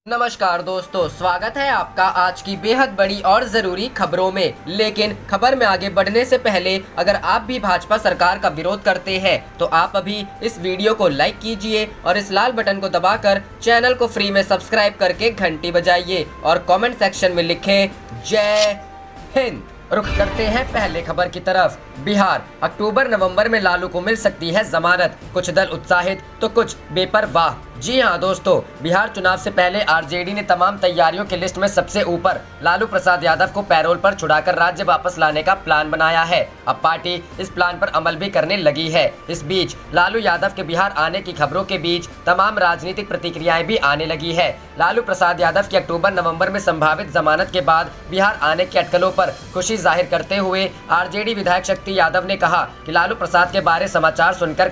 नमस्कार दोस्तों, स्वागत है आपका आज की बेहद बड़ी और जरूरी खबरों में। लेकिन खबर में आगे बढ़ने से पहले अगर आप भी भाजपा सरकार का विरोध करते हैं तो आप अभी इस वीडियो को लाइक कीजिए और इस लाल बटन को दबाकर चैनल को फ्री में सब्सक्राइब करके घंटी बजाइए और कमेंट सेक्शन में लिखें जय हिंद। रुख करते हैं पहले खबर की तरफ। बिहार, अक्टूबर नवंबर में लालू को मिल सकती है जमानत, कुछ दल उत्साहित तो कुछ बेपरवाह। जी हां दोस्तों, बिहार चुनाव से पहले आरजेडी ने तमाम तैयारियों की लिस्ट में सबसे ऊपर लालू प्रसाद यादव को पैरोल पर छुड़ाकर राज्य वापस लाने का प्लान बनाया है। अब पार्टी इस प्लान पर अमल भी करने लगी है। इस बीच लालू यादव के बिहार आने की खबरों के बीच तमाम राजनीतिक प्रतिक्रियाएं भी आने लगी है। लालू प्रसाद यादव की अक्टूबर नवंबर में संभावित जमानत के बाद बिहार आने की अटकलों पर खुशी जाहिर करते हुए आरजेडी विधायक शक्ति यादव ने कहा कि लालू प्रसाद के बारे समाचार सुनकर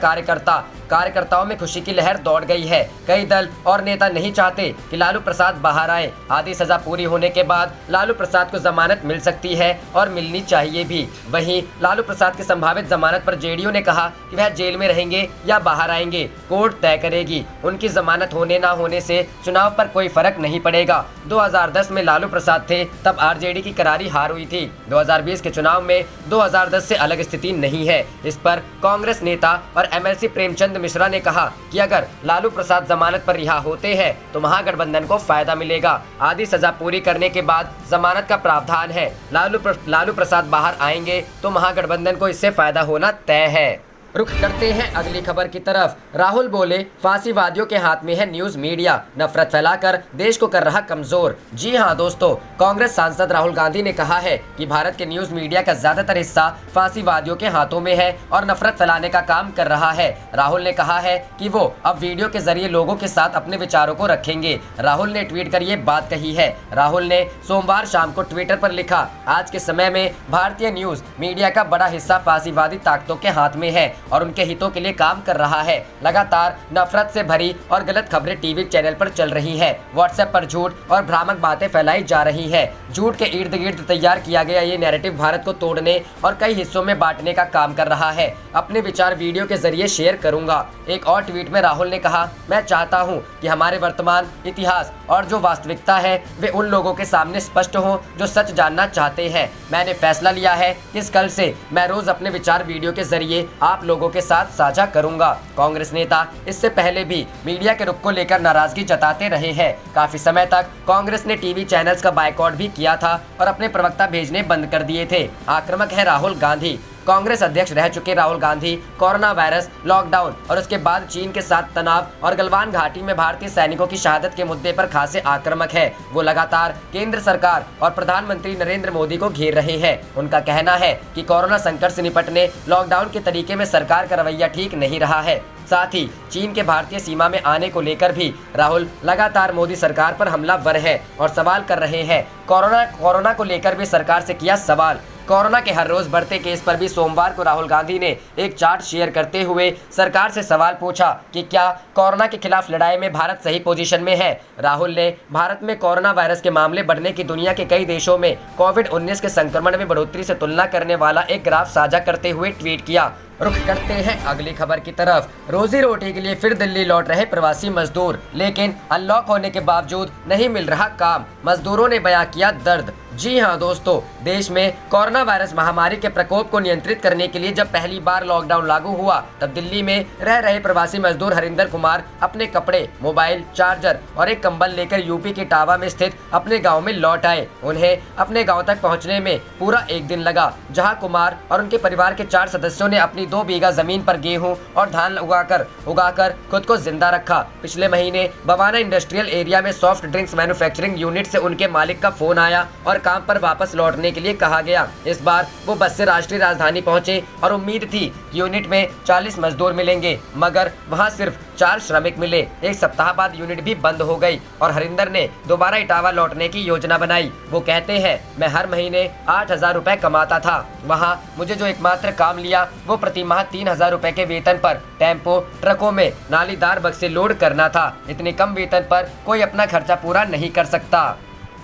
कार्यकर्ताओं में खुशी की लहर दौड़ गई है। कई दल और नेता नहीं चाहते कि लालू प्रसाद बाहर आए। आधी सजा पूरी होने के बाद लालू प्रसाद को जमानत मिल सकती है और मिलनी चाहिए भी। वहीं लालू प्रसाद की संभावित जमानत पर जेडीयू ने कहा कि वह जेल में रहेंगे या बाहर आएंगे, कोर्ट तय करेगी। उनकी जमानत होने ना होने से चुनाव पर कोई फर्क नहीं पड़ेगा। 2010 में लालू प्रसाद थे, तब आरजेडी की करारी हार हुई थी। 2020 के चुनाव में 2010 से अलग स्थिति नहीं है। इस पर कांग्रेस नेता और एमएलसी प्रेमचंद मिश्रा ने कहा कि अगर लालू प्रसाद जमानत पर रिहा होते हैं तो महागठबंधन को फायदा मिलेगा। आधी सजा पूरी करने के बाद जमानत का प्रावधान है। लालू प्रसाद बाहर आएंगे तो महागठबंधन को इससे फायदा होना तय है। रुख करते हैं अगली खबर की तरफ। राहुल बोले फांसीवादियों के हाथ में है न्यूज मीडिया, नफरत फैलाकर देश को कर रहा कमजोर। जी हां दोस्तों, कांग्रेस सांसद राहुल गांधी ने कहा है कि भारत के न्यूज मीडिया का ज्यादातर हिस्सा फांसीवादियों के हाथों में है और नफरत फैलाने का काम कर रहा है। राहुल ने कहा है कि वो अब वीडियो के जरिए लोगों के साथ अपने विचारों को रखेंगे। राहुल ने ट्वीट कर ये बात कही है। राहुल ने सोमवार शाम को ट्विटर पर लिखा, आज के समय में भारतीय न्यूज मीडिया का बड़ा हिस्सा फांसीवादी ताकतों के हाथ में है और उनके हितों के लिए काम कर रहा है। लगातार नफरत से भरी और गलत खबरें टीवी चैनल पर चल रही हैं। व्हाट्सएप पर झूठ और भ्रामक बातें फैलाई जा रही हैं। झूठ के इर्द गिर्द तैयार किया गया ये नैरेटिव भारत को तोड़ने और कई हिस्सों में बांटने का काम कर रहा है। अपने विचार वीडियो के जरिए शेयर करूंगा। एक और ट्वीट में राहुल ने कहा, मैं चाहता हूं कि हमारे वर्तमान इतिहास और जो वास्तविकता है वे उन लोगों के सामने स्पष्ट हो जो सच जानना चाहते हैं। मैंने फैसला लिया है कि इस कल से मैं रोज अपने विचार वीडियो के जरिए आप लोगों के साथ साझा करूंगा। कांग्रेस नेता इससे पहले भी मीडिया के रुख को लेकर नाराजगी जताते रहे हैं। काफी समय तक कांग्रेस ने टीवी चैनल्स का बायकॉट भी किया था और अपने प्रवक्ता भेजने बंद कर दिए थे। आक्रामक है राहुल गांधी। कांग्रेस अध्यक्ष रह चुके Rahul Gandhi corona virus, lockdown और उसके बाद चीन के साथ तनाव और गलवान घाटी में भारतीय सैनिकों की शहादत के मुद्दे पर खासे आक्रामक है। वो लगातार केंद्र सरकार और प्रधानमंत्री नरेंद्र मोदी को घेर रहे हैं। उनका कहना है कि कोरोना संकट से निपटने लॉकडाउन के तरीके में सरकार का रवैया ठीक नहीं रहा है। साथ ही चीन के भारतीय सीमा में आने को लेकर भी राहुल लगातार मोदी सरकार पर हमलावर है और सवाल कर रहे हैं। कोरोना को लेकर भी सरकार से किया सवाल। कोरोना के हर रोज बढ़ते केस पर भी सोमवार को राहुल गांधी ने एक चार्ट शेयर करते हुए सरकार से सवाल पूछा कि क्या कोरोना के खिलाफ लड़ाई में भारत सही पोजीशन में है। राहुल ने भारत में कोरोना वायरस के मामले बढ़ने की दुनिया के कई देशों में कोविड-19 के संक्रमण में बढ़ोतरी से तुलना करने वाला एक ग्राफ साझा करते हुए ट्वीट किया। रुख करते हैं अगली खबर की तरफ। रोजी रोटी के लिए फिर दिल्ली लौट रहे प्रवासी मजदूर, लेकिन अनलॉक होने के बावजूद नहीं मिल रहा काम। मजदूरों ने बयां किया दर्द। जी हां दोस्तों, देश में कोरोना वायरस महामारी के प्रकोप को नियंत्रित करने के लिए जब पहली बार लॉकडाउन लागू हुआ तब दिल्ली में रह रहे प्रवासी मजदूर हरिंदर कुमार अपने कपड़े, मोबाइल, चार्जर और एक कंबल लेकर यूपी के इटावा में स्थित अपने गाँव में लौट आए। उन्हें अपने गाँव तक पहुँचने में पूरा एक दिन लगा, जहाँ कुमार और उनके परिवार के 4 सदस्यों ने अपनी 2 बीघा जमीन पर गेहूं और धान उगाकर खुद को जिंदा रखा। पिछले महीने बवाना इंडस्ट्रियल एरिया में सॉफ्ट ड्रिंक्स मैन्युफैक्चरिंग यूनिट से उनके मालिक का फोन आया और काम पर वापस लौटने के लिए कहा गया। इस बार वो बस से राष्ट्रीय राजधानी पहुंचे और उम्मीद थी कि यूनिट में 40 मजदूर मिलेंगे, मगर वहां सिर्फ 4 श्रमिक मिले। एक सप्ताह बाद यूनिट भी बंद हो गई और हरिंदर ने दोबारा इटावा लौटने की योजना बनाई। वो कहते हैं, मैं हर महीने 8,000 रुपए कमाता था। वहाँ मुझे जो एकमात्र काम लिया वो प्रति माह 3,000 रुपए के वेतन पर टेम्पो ट्रकों में नालीदार बक्से लोड करना था। इतने कम वेतन पर कोई अपना खर्चा पूरा नहीं कर सकता।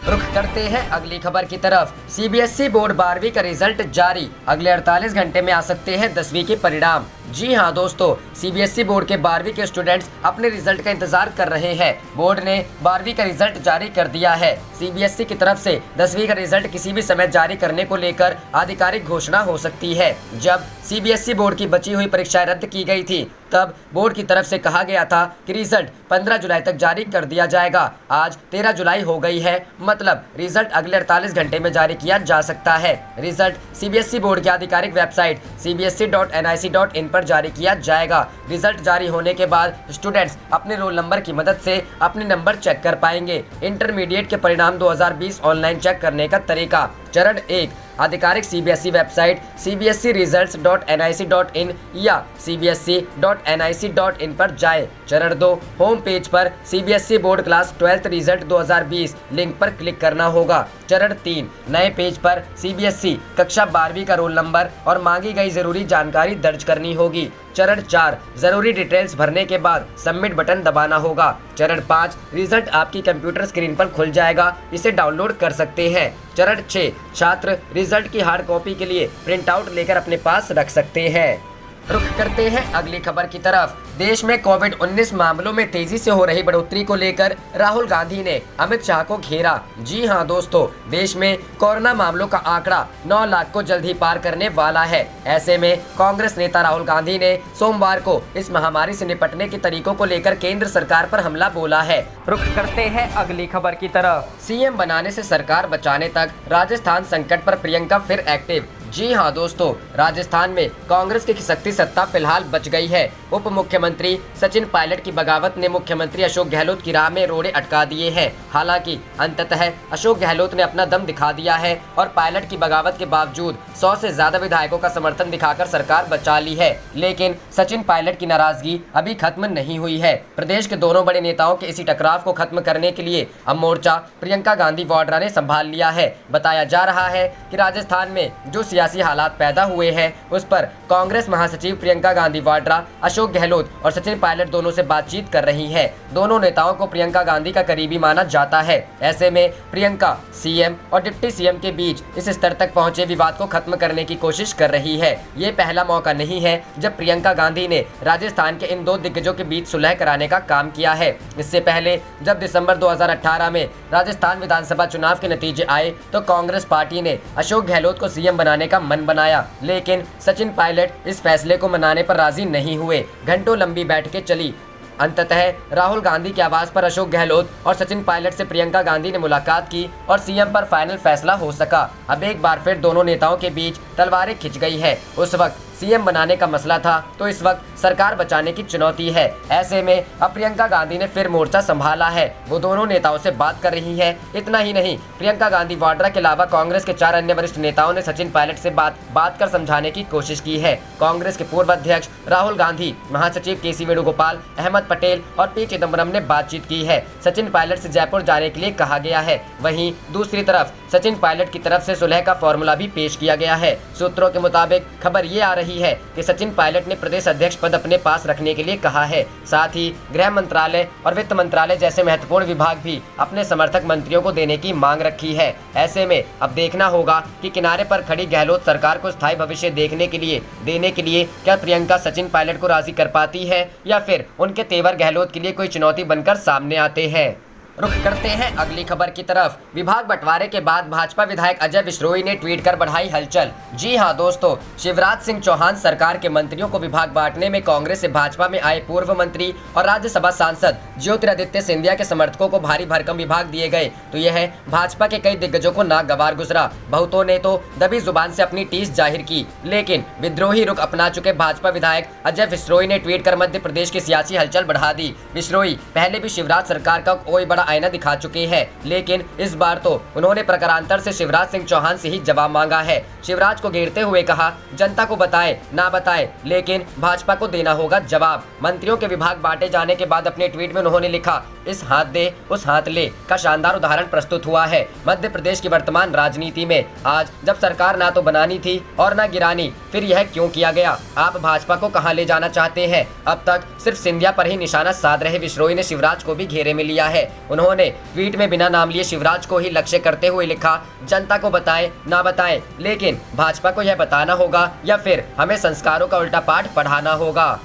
रुख करते हैं अगली खबर की तरफ। सीबीएसई बोर्ड 12वीं का रिजल्ट जारी, अगले 48 घंटे में आ सकते हैं 10वीं के परिणाम। जी हां दोस्तों, सीबीएसई बोर्ड के 12वीं के स्टूडेंट्स अपने रिजल्ट का इंतजार कर रहे हैं। बोर्ड ने 12वीं का रिजल्ट जारी कर दिया है। सीबीएसई की तरफ से 10वीं का रिजल्ट किसी भी समय जारी करने को लेकर आधिकारिक घोषणा हो सकती है। जब सीबीएसई बोर्ड की बची हुई परीक्षाएं रद्द की गई थी, तब बोर्ड की तरफ से कहा गया था कि रिजल्ट 15 जुलाई तक जारी कर दिया जाएगा। आज 13 जुलाई हो गई है, मतलब रिजल्ट अगले 48 घंटे में जारी किया जा सकता है। रिजल्ट सीबीएसई बोर्ड की आधिकारिक वेबसाइट cbse.nic.in पर जारी किया जाएगा। रिजल्ट जारी होने के बाद स्टूडेंट्स अपने रोल नंबर की मदद से अपने नंबर चेक कर पाएंगे। इंटरमीडिएट के परिणाम 2020 ऑनलाइन चेक करने का तरीका। चरण 1, आधिकारिक सीबीएसई वेबसाइट cbseresults.nic.in या cbse.nic.in पर जाएं। चरण 2, होम पेज पर CBSE board class 12th result 2020 link पर क्लिक करना होगा। चरण 3, नए पेज पर सीबीएसई कक्षा 12वीं का रोल नंबर और मांगी गई जरूरी जानकारी दर्ज करनी होगी। चरण 4, जरूरी डिटेल्स भरने के बाद सबमिट बटन दबाना होगा। चरण 5, रिजल्ट आपकी कंप्यूटर स्क्रीन पर खुल जाएगा, इसे डाउनलोड कर सकते हैं। चरण 6, छात्र रिजल्ट की हार्ड कॉपी के लिए प्रिंट आउट लेकर अपने पास रख सकते हैं। रुख करते हैं अगली खबर की तरफ। देश में कोविड-19 मामलों में तेजी से हो रही बढ़ोतरी को लेकर राहुल गांधी ने अमित शाह को घेरा। जी हां दोस्तों, देश में कोरोना मामलों का आंकड़ा 9 लाख को जल्द ही पार करने वाला है। ऐसे में कांग्रेस नेता राहुल गांधी ने सोमवार को इस महामारी से निपटने के तरीकों को लेकर केंद्र सरकार पर हमला बोला है। रुख करते हैं अगली खबर की तरफ। सीएम बनाने से सरकार बचाने तक राजस्थान संकट पर प्रियंका फिर एक्टिव। जी हां दोस्तों, राजस्थान में कांग्रेस की खिसकती सत्ता फिलहाल बच गई है। उप मुख्यमंत्री सचिन पायलट की बगावत ने मुख्यमंत्री अशोक गहलोत की राह में रोड़े अटका दिए हैं। हालांकि अंततः अशोक गहलोत ने अपना दम दिखा दिया है और पायलट की बगावत के बावजूद 100 से ज्यादा विधायकों का समर्थन दिखाकर सरकार बचा ली है। लेकिन सचिन पायलट की नाराजगी अभी खत्म नहीं हुई है। प्रदेश के दोनों बड़े नेताओं के इसी टकराव को खत्म करने के लिए अब मोर्चा प्रियंका गांधी वाड्रा ने संभाल लिया है। बताया जा रहा है कि राजस्थान में जो सियासी हालात पैदा हुए हैं, उस पर कांग्रेस महासचिव प्रियंका गांधी वाड्रा, अशोक गहलोत और सचिन पायलट दोनों से बातचीत कर रही हैं। दोनों नेताओं को प्रियंका गांधी का करीबी माना जाता है। ऐसे में प्रियंका सीएम और डिप्टी सीएम के बीच इस स्तर तक पहुंचे विवाद को खत्म करने की कोशिश कर रही है। ये पहला मौका नहीं है जब प्रियंका गांधी ने राजस्थान के इन दो दिग्गजों के बीच सुलह कराने का काम किया है। इससे पहले जब दिसंबर 2018 में राजस्थान विधानसभा चुनाव के नतीजे आए तो कांग्रेस पार्टी ने अशोक गहलोत को सीएम बनाने का मन बनाया, लेकिन सचिन पायलट इस फैसले को मनाने पर राजी नहीं हुए। घंटों लंबी बैठकें चली। अंततः राहुल गांधी के आवाज पर अशोक गहलोत और सचिन पायलट से प्रियंका गांधी ने मुलाकात की और सीएम पर फाइनल फैसला हो सका। अब एक बार फिर दोनों नेताओं के बीच तलवारें खिंच गई है। उस वक्त सीएम बनाने का मसला था, तो इस वक्त सरकार बचाने की चुनौती है। ऐसे में अब प्रियंका गांधी ने फिर मोर्चा संभाला है। वो दोनों नेताओं से बात कर रही है। इतना ही नहीं, प्रियंका गांधी वाड्रा के अलावा कांग्रेस के 4 अन्य वरिष्ठ नेताओं ने सचिन पायलट से बात कर समझाने की कोशिश की है। कांग्रेस के पूर्व अध्यक्ष राहुल गांधी, महासचिव केसी वेणुगोपाल, अहमद पटेल और पी चिदम्बरम ने बातचीत की है। सचिन पायलट से जयपुर जाने के लिए कहा गया है। वहीं दूसरी तरफ सचिन पायलट की तरफ से सुलह का फॉर्मूला भी पेश किया गया है। सूत्रों के मुताबिक खबर ये आ रही है कि सचिन पायलट ने प्रदेश अध्यक्ष पद अपने पास रखने के लिए कहा है। साथ ही गृह मंत्रालय और वित्त मंत्रालय जैसे महत्वपूर्ण विभाग भी अपने समर्थक मंत्रियों को देने की मांग रखी है। ऐसे में अब देखना होगा कि किनारे पर खड़ी गहलोत सरकार को स्थायी भविष्य देने के लिए क्या प्रियंका सचिन पायलट को राजी कर पाती है या फिर उनके तेवर गहलोत के लिए कोई चुनौती बनकर सामने आते हैं। रुख करते हैं अगली खबर की तरफ। विभाग बंटवारे के बाद भाजपा विधायक अजय विश्नोई ने ट्वीट कर बढ़ाई हलचल। जी हां दोस्तों, शिवराज सिंह चौहान सरकार के मंत्रियों को विभाग बांटने में कांग्रेस से भाजपा में आए पूर्व मंत्री और राज्यसभा सांसद ज्योतिरादित्य सिंधिया के समर्थकों को भारी भरकम विभाग दिए गए तो यह भाजपा के कई दिग्गजों को नागवार गुजरा। बहुतों ने तो दबी जुबान से अपनी टीस जाहिर की, लेकिन विद्रोही रुख अपना चुके भाजपा विधायक अजय विश्नोई ने ट्वीट कर मध्य प्रदेश की सियासी हलचल बढ़ा दी। विश्नोई पहले भी शिवराज सरकार का कोई बड़ा आईना दिखा चुके हैं, लेकिन इस बार तो उन्होंने प्रकारांतर से शिवराज सिंह चौहान से ही जवाब मांगा है। शिवराज को घेरते हुए कहा, जनता को बताए ना बताए, लेकिन भाजपा को देना होगा जवाब। मंत्रियों के विभाग बांटे जाने के बाद अपने ट्वीट में उन्होंने लिखा, इस हाथ दे उस हाथ ले का शानदार उदाहरण प्रस्तुत हुआ है मध्य प्रदेश की वर्तमान राजनीति में। आज जब सरकार ना तो बनानी थी और ना गिरानी, फिर यह क्यों किया गया? आप भाजपा को कहां ले जाना चाहते हैं? अब तक सिर्फ सिंधिया पर ही निशाना साध रहे विश्नोई ने शिवराज को भी घेरे में लिया है। उन्होंने ट्वीट में बिना नाम लिए शिवराज को ही लक्ष्य करते हुए लिखा, जनता को बताएं ना बताएं, लेकिन भाजपा को यह बताना होगा या फिर हमें संस्कारों का उल्टा पाठ पढ़ाना होगा।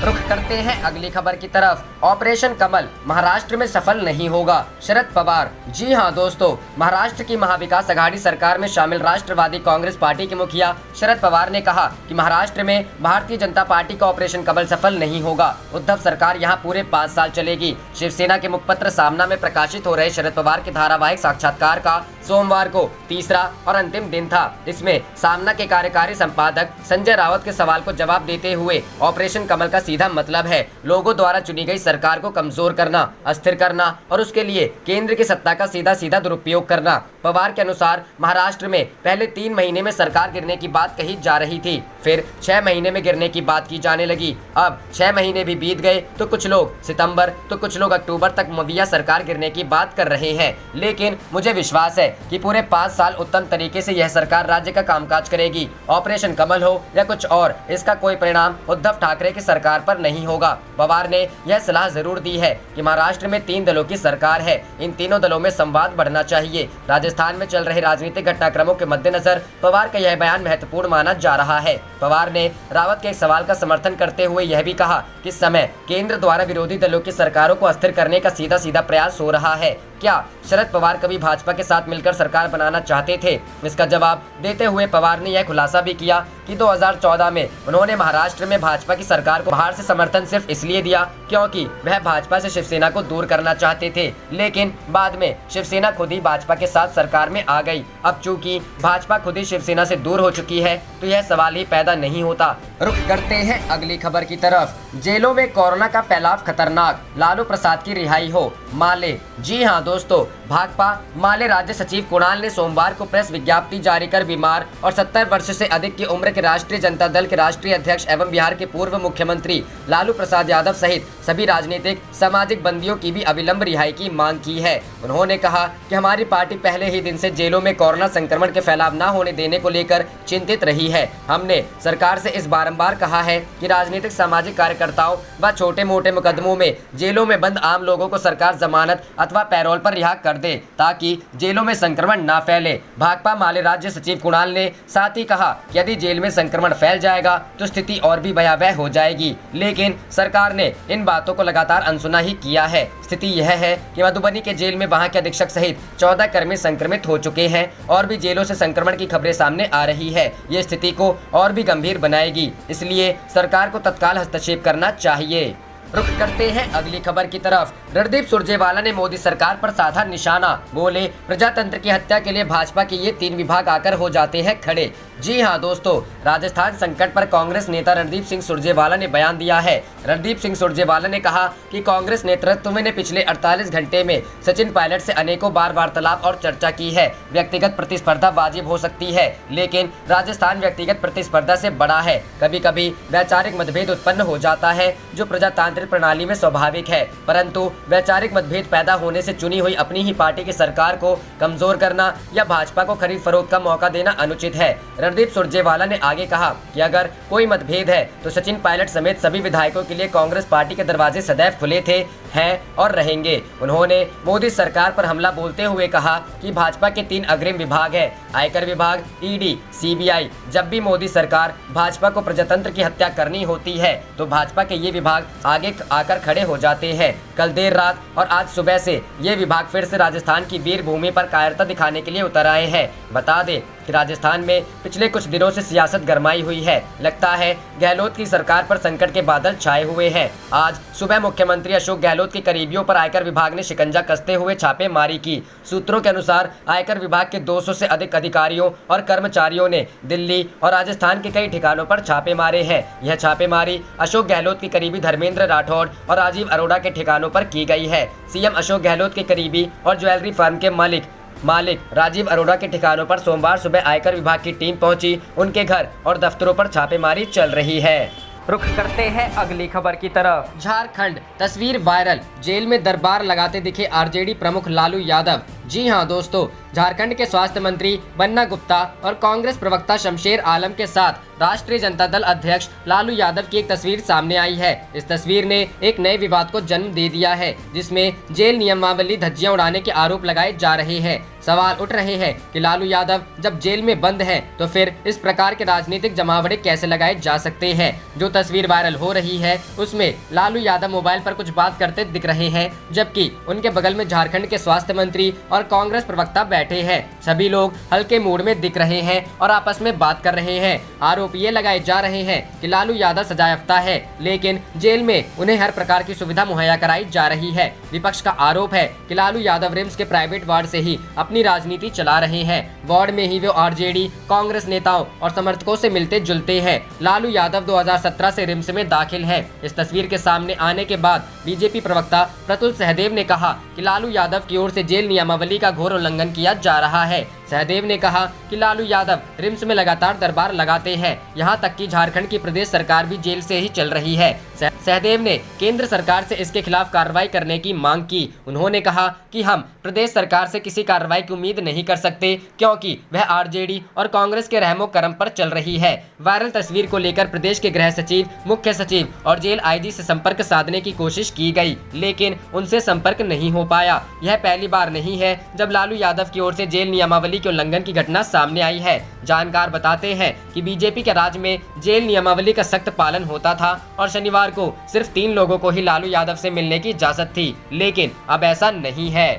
रुख करते हैं अगली खबर की तरफ। ऑपरेशन कमल महाराष्ट्र में सफल नहीं होगा, शरद पवार। जी हां दोस्तों, महाराष्ट्र की महाविकास अघाड़ी सरकार में शामिल राष्ट्रवादी कांग्रेस पार्टी के मुखिया शरद पवार ने कहा कि महाराष्ट्र में भारतीय जनता पार्टी का ऑपरेशन कमल सफल नहीं होगा। उद्धव सरकार यहां पूरे 5 साल चलेगी। शिवसेना के मुखपत्र सामना में प्रकाशित हो रहे शरद पवार के धारावाहिक साक्षात्कार का सोमवार को तीसरा और अंतिम दिन था। इसमें सामना के कार्यकारी संपादक संजय रावत के सवाल को जवाब देते हुए ऑपरेशन कमल का सीधा मतलब है लोगों द्वारा चुनी गई सरकार को कमजोर करना, अस्थिर करना और उसके लिए केंद्र की सत्ता का सीधा दुरुपयोग करना। पवार के अनुसार महाराष्ट्र में पहले 3 महीने में सरकार गिरने की बात कही जा रही थी, फिर 6 महीने में गिरने की बात की जाने लगी। अब 6 महीने भी बीत गए तो कुछ लोग सितंबर तो कुछ लोग अक्टूबर तक मविया सरकार गिरने की बात कर रहे हैं। लेकिन मुझे विश्वास है कि पूरे 5 साल उत्तम तरीके से यह सरकार राज्य का कामकाज करेगी। ऑपरेशन कमल हो या कुछ और, इसका कोई परिणाम उद्धव ठाकरे की सरकार पर नहीं होगा। पवार ने यह सलाह जरूर दी है कि महाराष्ट्र में 3 दलों की सरकार है, इन तीनों दलों में संवाद बढ़ना चाहिए। राजस्थान में चल रहे राजनीतिक घटनाक्रमों के मद्देनजर पवार का यह बयान महत्वपूर्ण माना जा रहा है। पवार ने रावत के एक सवाल का समर्थन करते हुए यह भी कहा कि इस समय केंद्र द्वारा विरोधी दलों की सरकारों को अस्थिर करने का सीधा प्रयास हो रहा है। क्या शरद पवार कभी भाजपा के साथ मिलकर सरकार बनाना चाहते थे? इसका जवाब देते हुए पवार ने यह खुलासा भी किया कि 2014 में उन्होंने महाराष्ट्र में भाजपा की सरकार को बाहर से समर्थन सिर्फ इसलिए दिया क्योंकि वह भाजपा से शिवसेना को दूर करना चाहते थे, लेकिन बाद में शिवसेना खुद ही भाजपा के साथ सरकार में आ गई। अब चूंकि भाजपा खुद ही शिवसेना से दूर हो चुकी है तो यह सवाल ही पैदा नहीं होता। रुख करते हैं अगली खबर की तरफ। जेलों में कोरोना का फैलाव खतरनाक, लालू प्रसाद की रिहाई हो, माले। जी हां दोस्तों, भाकपा माले राज्य सचिव कुणाल ने सोमवार को प्रेस विज्ञप्ति जारी कर बीमार और 70 वर्ष से अधिक की उम्र के राष्ट्रीय जनता दल के राष्ट्रीय अध्यक्ष एवं बिहार के पूर्व मुख्यमंत्री लालू प्रसाद यादव सहित सभी राजनीतिक सामाजिक बंदियों की भी अविलंब रिहाई की मांग की है। उन्होंने कहा कि हमारी पार्टी पहले ही दिन से जेलों में कोरोना संक्रमण के फैलाव न होने देने को लेकर चिंतित रही है। हमने सरकार से इस बारंबार कहा है कि राजनीतिक सामाजिक कार्यकर्ताओं व छोटे मोटे मुकदमों में जेलों में बंद आम लोगों को सरकार जमानत अथवा पैरोल पर रिहा कर दे ताकि जेलों में संक्रमण न फैले। भाकपा माले राज्य सचिव कुणाल ने साथ ही कहा कि यदि जेल में संक्रमण फैल जाएगा तो स्थिति और भी भयावह हो जाएगी, लेकिन सरकार ने इन बातों को लगातार अनसुना ही किया है। स्थिति यह है कि मधुबनी के जेल में वहां के अधीक्षक सहित 14 कर्मी संक्रमित हो चुके हैं और भी जेलों से संक्रमण की खबरें सामने आ रही है। ये स्थिति को और भी गंभीर बनाएगी, इसलिए सरकार को तत्काल हस्तक्षेप करना चाहिए। रुख करते हैं अगली खबर की तरफ। रणदीप सुरजेवाला ने मोदी सरकार पर साधा निशाना, बोले प्रजातंत्र की हत्या के लिए भाजपा के ये 3 विभाग आकर हो जाते हैं खड़े। जी हां दोस्तों, राजस्थान संकट पर कांग्रेस नेता रणदीप सिंह सुरजेवाला ने बयान दिया है। रणदीप सिंह सुरजेवाला ने कहा कि कांग्रेस नेतृत्व ने पिछले 48 घंटे में सचिन पायलट से अनेकों बार वार्तालाप और चर्चा की है। व्यक्तिगत प्रतिस्पर्धा वाजिब हो सकती है, लेकिन राजस्थान व्यक्तिगत प्रतिस्पर्धा से बड़ा है। कभी कभी वैचारिक मतभेद उत्पन्न हो जाता है जो प्रजातांत्रिक प्रणाली में स्वाभाविक है, परंतु वैचारिक मतभेद पैदा होने से चुनी हुई अपनी ही पार्टी की सरकार को कमजोर करना या भाजपा को खरीद फरोख्त का मौका देना अनुचित है। रणदीप सुरजेवाला ने आगे कहा कि अगर कोई मतभेद है तो सचिन पायलट समेत सभी विधायकों के लिए कांग्रेस पार्टी के दरवाजे सदैव खुले थे, हैं और रहेंगे। उन्होंने मोदी सरकार पर हमला बोलते हुए कहा कि भाजपा के 3 अग्रिम विभाग है, आयकर विभाग, ईडी, सीबीआई। जब भी मोदी सरकार भाजपा को प्रजातंत्र की हत्या करनी होती है तो भाजपा के ये विभाग आगे आकर खड़े हो जाते हैं। कल देर रात और आज सुबह से ये विभाग फिर से राजस्थान की वीर भूमि पर कायरता दिखाने के लिए उतर आए हैं। बता दें कि राजस्थान में पिछले कुछ दिनों से सियासत गरमाई हुई है। लगता है गहलोत की सरकार पर संकट के बादल छाए हुए हैं। आज सुबह मुख्यमंत्री अशोक गहलोत के करीबियों पर आयकर विभाग ने शिकंजा कसते हुए छापेमारी की। सूत्रों के अनुसार आयकर विभाग के 200 से अधिक अधिकारियों और कर्मचारियों ने दिल्ली और राजस्थान के कई ठिकानों पर छापे मारे हैं। यह छापेमारी अशोक गहलोत के करीबी धर्मेंद्र राठौड़ और राजीव अरोड़ा के ठिकानों पर की गई है। सीएम अशोक गहलोत के करीबी और ज्वेलरी फर्म के मालिक राजीव अरोड़ा के ठिकानों पर सोमवार सुबह आयकर विभाग की टीम पहुंची। उनके घर और दफ्तरों पर छापेमारी चल रही है। रुख करते हैं अगली खबर की तरफ। झारखंड, तस्वीर वायरल, जेल में दरबार लगाते दिखे आरजेडी प्रमुख लालू यादव। जी हां दोस्तों, झारखंड के स्वास्थ्य मंत्री बन्ना गुप्ता और कांग्रेस प्रवक्ता शमशेर आलम के साथ राष्ट्रीय जनता दल अध्यक्ष लालू यादव की एक तस्वीर सामने आई है। इस तस्वीर ने एक नए विवाद को जन्म दे दिया है, जिसमें जेल नियमावली धज्जियां उड़ाने के आरोप लगाए जा रहे हैं। सवाल उठ रहे हैं कि लालू यादव जब जेल में बंद हैं, तो फिर इस प्रकार के राजनीतिक जमावड़े कैसे लगाए जा सकते हैं। जो तस्वीर वायरल हो रही है उसमें लालू यादव मोबाइल पर कुछ बात करते दिख रहे हैं, जबकि उनके बगल में झारखंड के स्वास्थ्य मंत्री और कांग्रेस प्रवक्ता बैठे हैं। सभी लोग हल्के मूड में दिख रहे हैं और आपस में बात कर रहे हैं। आरोप ये लगाए जा रहे हैं कि लालू यादव सजायाफ्ता है, लेकिन जेल में उन्हें हर प्रकार की सुविधा मुहैया कराई जा रही है। विपक्ष का आरोप है कि लालू यादव रिम्स के प्राइवेट वार्ड से ही अपनी राजनीति चला रहे हैं। वार्ड में ही वो आरजेडी, कांग्रेस नेताओं और समर्थकों से मिलते जुलते हैं। लालू यादव 2017 से रिम्स में दाखिल है। इस तस्वीर के सामने आने के बाद बीजेपी प्रवक्ता प्रतुल सहदेव ने कहा कि लालू यादव की ओर से जेल नियमावली का घोर उल्लंघन किया जा रहा है। सहदेव ने कहा कि लालू यादव रिम्स में लगातार दरबार लगाते हैं, यहां तक कि झारखंड की प्रदेश सरकार भी जेल से ही चल रही है। सहदेव ने केंद्र सरकार से इसके खिलाफ कार्रवाई करने की मांग की। उन्होंने कहा कि हम प्रदेश सरकार से किसी कार्रवाई की उम्मीद नहीं कर सकते, क्योंकि वह आरजेडी और कांग्रेस के रहमो करम पर चल रही है। वायरल तस्वीर को लेकर प्रदेश के गृह सचिव, मुख्य सचिव और जेल आईजी से संपर्क साधने की कोशिश की गई, लेकिन उनसे संपर्क नहीं हो पाया। यह पहली बार नहीं है जब लालू यादव की ओर से जेल नियमावली के उल्लंघन की घटना सामने आई है। जानकार बताते हैं कि बीजेपी के राज में जेल नियमावली का सख्त पालन होता था और शनिवार को सिर्फ 3 लोगों को ही लालू यादव से मिलने की इजाजत थी, लेकिन अब ऐसा नहीं है।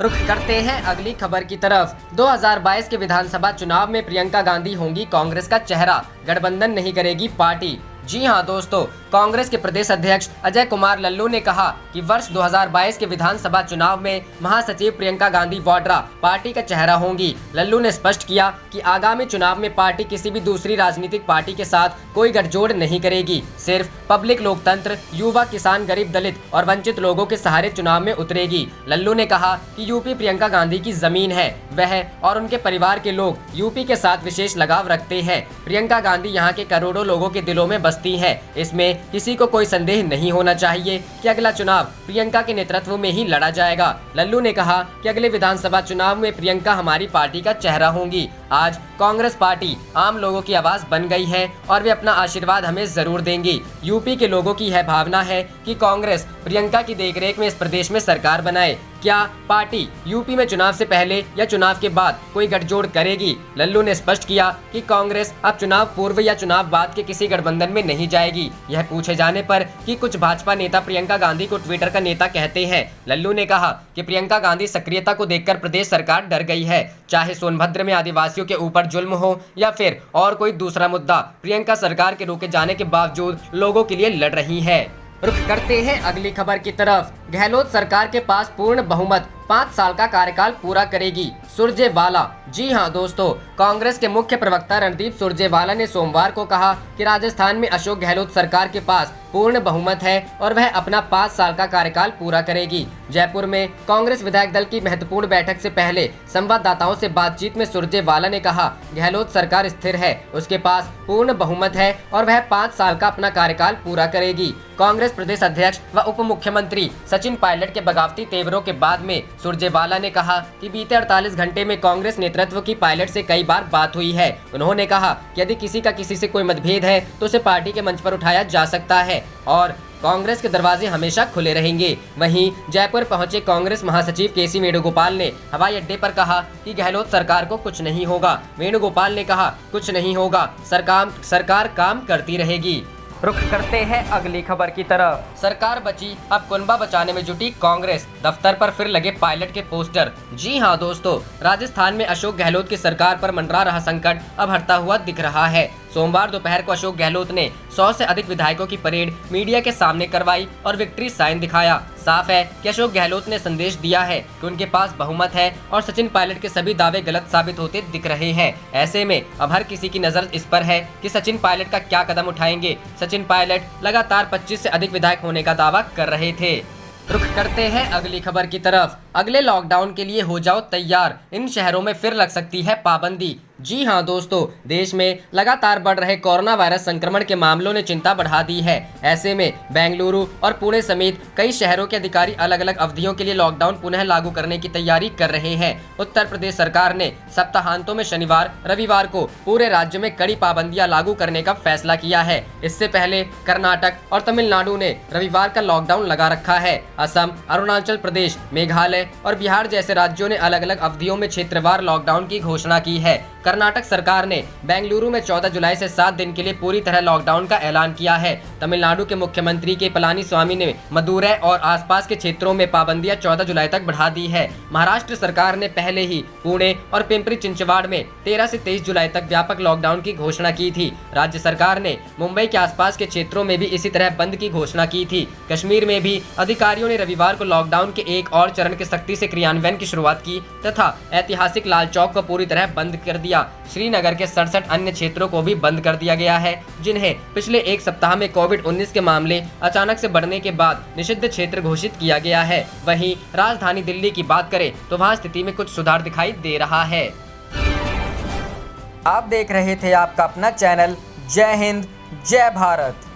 रुख करते हैं अगली खबर की तरफ। 2022 के विधानसभा चुनाव में प्रियंका गांधी होंगी कांग्रेस का चेहरा, गठबंधन नहीं करेगी पार्टी। जी हां दोस्तों, कांग्रेस के प्रदेश अध्यक्ष अजय कुमार लल्लू ने कहा कि वर्ष 2022 के विधानसभा चुनाव में महासचिव प्रियंका गांधी वाड्रा पार्टी का चेहरा होंगी। लल्लू ने स्पष्ट किया कि आगामी चुनाव में पार्टी किसी भी दूसरी राजनीतिक पार्टी के साथ कोई गठजोड़ नहीं करेगी, सिर्फ पब्लिक लोकतंत्र, युवा, किसान, गरीब, दलित और वंचित लोगों के सहारे चुनाव में उतरेगी। लल्लू ने कहा कि यूपी प्रियंका गांधी की जमीन है, वह और उनके परिवार के लोग यूपी के साथ विशेष लगाव रखते हैं। प्रियंका गांधी यहाँ के करोड़ों लोगों के दिलों में है। इसमें किसी को कोई संदेह नहीं होना चाहिए कि अगला चुनाव प्रियंका के नेतृत्व में ही लड़ा जाएगा। लल्लू ने कहा कि अगले विधानसभा चुनाव में प्रियंका हमारी पार्टी का चेहरा होंगी। आज कांग्रेस पार्टी आम लोगों की आवाज बन गई है और वे अपना आशीर्वाद हमें जरूर देंगी। यूपी के लोगों की यह भावना है कि कांग्रेस प्रियंका की देखरेख में इस प्रदेश में सरकार बनाए। क्या पार्टी यूपी में चुनाव से पहले या चुनाव के बाद कोई गठजोड़ करेगी? लल्लू ने स्पष्ट किया कि कांग्रेस अब चुनाव पूर्व या चुनाव बाद के किसी गठबंधन में नहीं जाएगी। यह पूछे जाने पर कि कुछ भाजपा नेता प्रियंका गांधी को ट्विटर का नेता कहते हैं, लल्लू ने कहा कि प्रियंका गांधी सक्रियता को देखकर प्रदेश सरकार डर गई है। चाहे सोनभद्र में आदिवासियों के ऊपर जुल्म हो या फिर और कोई दूसरा मुद्दा, प्रियंका सरकार के रोके जाने के बावजूद लोगों के लिए लड़ रही है। रुख करते हैं अगली खबर की तरफ। गहलोत सरकार के पास पूर्ण बहुमत, 5 साल का कार्यकाल पूरा करेगी, सुरजेवाला। जी हां दोस्तों, कांग्रेस के मुख्य प्रवक्ता रणदीप सुरजेवाला ने सोमवार को कहा कि राजस्थान में अशोक गहलोत सरकार के पास पूर्ण बहुमत है और वह अपना 5 साल का कार्यकाल पूरा करेगी। जयपुर में कांग्रेस विधायक दल की महत्वपूर्ण बैठक से पहले संवाददाताओं से बातचीत में सुरजेवाला ने कहा, गहलोत सरकार स्थिर है, उसके पास पूर्ण बहुमत है और वह 5 साल का अपना कार्यकाल पूरा करेगी। कांग्रेस प्रदेश अध्यक्ष व उप मुख्यमंत्री सचिन पायलट के बगावती तेवरों के बाद में सुरजेवाला ने कहा कि बीते 48 घंटे में कांग्रेस नेतृत्व की पायलट से कई बार बात हुई है। उन्होंने कहा कि यदि किसी का किसी से कोई मतभेद है तो उसे पार्टी के मंच पर उठाया जा सकता है और कांग्रेस के दरवाजे हमेशा खुले रहेंगे। वहीं जयपुर पहुंचे कांग्रेस महासचिव केसी वेणुगोपाल ने हवाई अड्डे पर कहा कि गहलोत सरकार को कुछ नहीं होगा। वेणुगोपाल ने कहा, कुछ नहीं होगा, सरकार काम करती रहेगी। रुख करते हैं अगली खबर की तरफ। सरकार बची, अब कुनबा बचाने में जुटी कांग्रेस, दफ्तर पर फिर लगे पायलट के पोस्टर। जी हां दोस्तों, राजस्थान में अशोक गहलोत की सरकार पर मंडरा रहा संकट अब हटता हुआ दिख रहा है। सोमवार दोपहर को अशोक गहलोत ने 100 से अधिक विधायकों की परेड मीडिया के सामने करवाई और विक्ट्री साइन दिखाया। साफ है कि अशोक गहलोत ने संदेश दिया है कि उनके पास बहुमत है और सचिन पायलट के सभी दावे गलत साबित होते दिख रहे हैं। ऐसे में अब हर किसी की नजर इस पर है कि सचिन पायलट का क्या कदम उठाएंगे। सचिन पायलट लगातार 25 से अधिक विधायक होने का दावा कर रहे थे। रुख करते हैं अगली खबर की तरफ। अगले लॉकडाउन के लिए हो जाओ तैयार, इन शहरों में फिर लग सकती है पाबंदी। जी हाँ दोस्तों, देश में लगातार बढ़ रहे कोरोना वायरस संक्रमण के मामलों ने चिंता बढ़ा दी है। ऐसे में बेंगलुरु और पुणे समेत कई शहरों के अधिकारी अलग अलग अवधियों के लिए लॉकडाउन पुनः लागू करने की तैयारी कर रहे हैं। उत्तर प्रदेश सरकार ने सप्ताहांतों में शनिवार रविवार को पूरे राज्य में कड़ी पाबंदियां लागू करने का फैसला किया है। इससे पहले कर्नाटक और तमिलनाडु ने रविवार का लॉकडाउन लगा रखा है। असम, अरुणाचल प्रदेश, मेघालय और बिहार जैसे राज्यों ने अलग अलग अवधियों में क्षेत्रवार लॉकडाउन की घोषणा की है। कर्नाटक सरकार ने बेंगलुरु में 14 जुलाई से 7 दिन के लिए पूरी तरह लॉकडाउन का ऐलान किया है। तमिलनाडु के मुख्यमंत्री के पलानीस्वामी ने मदुरै और आसपास के क्षेत्रों में पाबंदियां 14 जुलाई तक बढ़ा दी है। महाराष्ट्र सरकार ने पहले ही पुणे और पिंपरी चिंचवाड़ में 13 से 23 जुलाई तक व्यापक लॉकडाउन की घोषणा की थी। राज्य सरकार ने मुंबई के आसपास के क्षेत्रों में भी इसी तरह बंद की घोषणा की थी। कश्मीर में भी अधिकारियों ने रविवार को लॉकडाउन के एक और चरण के सख्ती से क्रियान्वयन की शुरुआत की तथा ऐतिहासिक लाल चौक को पूरी तरह बंद कर दिया। श्रीनगर के 67 अन्य क्षेत्रों को भी बंद कर दिया गया है, जिन्हें पिछले एक सप्ताह में कोविड-19 के मामले अचानक से बढ़ने के बाद निषिद्ध क्षेत्र घोषित किया गया है। वहीं राजधानी दिल्ली की बात करें तो वहां स्थिति में कुछ सुधार दिखाई दे रहा है। आप देख रहे थे आपका अपना चैनल जय हिंद जय भारत।